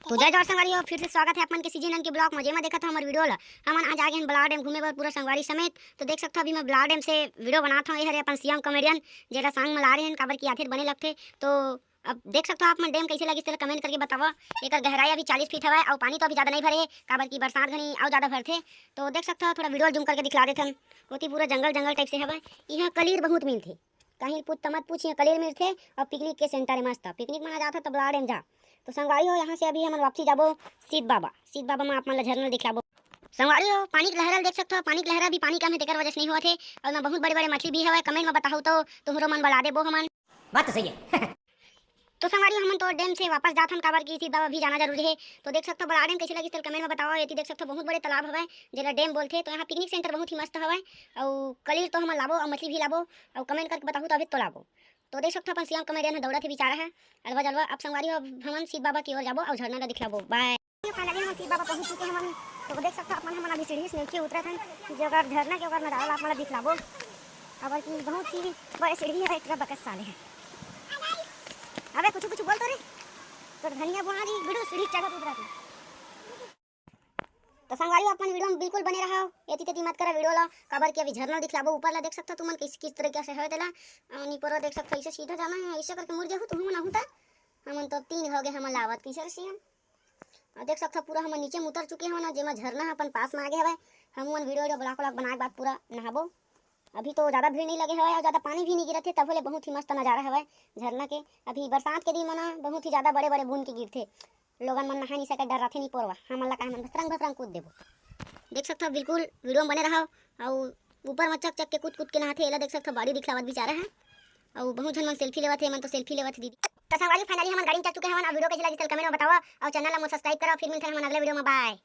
तो जय जवाहर संगवारी हो, फिर से स्वागत है अपन के सीजन के ब्लॉग में। जेमा देखा था हमारे वीडियो ला हमन आज आ गए बलाड डैम घूमे बर पूरा संगवारी समेत। तो देख सकते हो अभी मैं बलाड डैम से वीडियो बनाता हूँ। ये हरे अपन सीएम कॉमेडियन जेला संग में ला रहे हैं काबर की आखिर बने लगते। तो अब देख सकते हो आप मन डैम कैसे लगी तेला कमेंट करके बताओ। एक गहराई अभी 40 फीट हवा और पानी तो अभी ज़्यादा नहीं भरे काबर की बरसात घनी और ज़्यादा भरते। तो देख सकते हो थोड़ा वीडियो जूम करके दिखला देते हैं। होती पूरा जंगल जंगल टाइप से हवा। यहाँ कलीर बहुत मिलते कहीं मत पूछिए कलीर मिलते। और पिकनिक के सेंटर है मस्त पिकनिक मना जाता तो बलाड डैम जा। तो संगवारी हो यहाँ से अभी हम वापसी जाबो सीत बाबा में आप मन ला झरना दिखलाबो। संगवारी हो पानी की लहरा देख सकते हो। पानी की लहरा भी पानी कम है तेकर वजह से नहीं हुआ थे। और मैं बहुत बड़े बड़े मछली भी हवा कमेंट में बताऊँ तो तुमरो मन बला देबो हमन। बात तो सही है। तो संगवारी हमन तो डैम से वापस जाथन काबर की सीत बाबा भी जाना जरूरी है। तो देख सकते हो बड़ा डैम कैसे लगी तेल कमेंट में बताओ। ये देख सकते हो बहुत बड़े तालाब हवे जेला डैम बोलते। तो यहाँ पिकनिक सेंटर बहुत ही मस्त हवे। और कलीर तो हमन लाबो और मछली भी लाबो और कमेंट करके बताऊँ तो अभी तो लाबो। तो देख सकते हो अपन सीएम कॉमेडियन दौड़ा थे बेचारा है अलवा जलवा। अब संगवारी हो हमन सीत बाबा की ओर जाबो और झरना ला दिखलाबो। बाय। फाइनली हम सीत बाबा पहुंच चुके हैं हमन। तो देख सकते हो अपन हमन अभी सीढ़ी से नीचे उतरत हन जो अगर झरना के ऊपर नजारा आप मन दिखलाबो। अब की बहुत ही बड़े सीढ़ी है इतना बकस साले है। अबे कुछ कुछ बोल तो रे तो धनिया बुना जी वीडियो सीढ़ी चढ़त उतरत। तो संगवारी अपन वीडियो में बिल्कुल बने रहो। एती तेती मत करा वीडियो ला काबर की अभी झरना दिखलाबो ऊपर ला देख सकता तुमन किस तरीके से है देला। नीपर देख सकता ऐसे सीधा जाना है ऐसे करके मुड़ जाहु तुम ना होता। हमन तो 3 हो गए हमन लावत किसर सीएम। और देख सकता पूरा हमन नीचे में उतर चुके हैं ना जेमा झरना अपन पास में आ गए हवे। हमन वीडियो ब्लॉग बना के बाद पूरा नहाबो। अभी तो ज़्यादा भीड़ नहीं लगे हवे और ज़्यादा पानी भी नहीं गिरत है तब ले बहुत ही मस्त नज़ारा हवे झरना के। अभी बरसात के दिन मना बहुत ही ज़्यादा बड़े बड़े बूंद के गिरते लोगन मन नहा नहीं सके डर रथे नहीं पोरवा हमन ला मन भसरंग कूद देबो। देख सकते हो बिल्कुल वीडियो में बने रहो। और ऊपर में चक चक के कूद के नहाते एला देख सकते हो बाड़ी दिखलावत बेचारा है। और बहुत झन मन सेल्फी लेवत है मन तो सेल्फी लेवत दीदी। तो संगवारी फाइनली हम गाड़ी में चल चुके हैं। वीडियो कैसे लगी कमेंट में बताओ और चैनल ला सब्सक्राइब करो। फिर मिलते हैं हम अगले वीडियो में। बाय।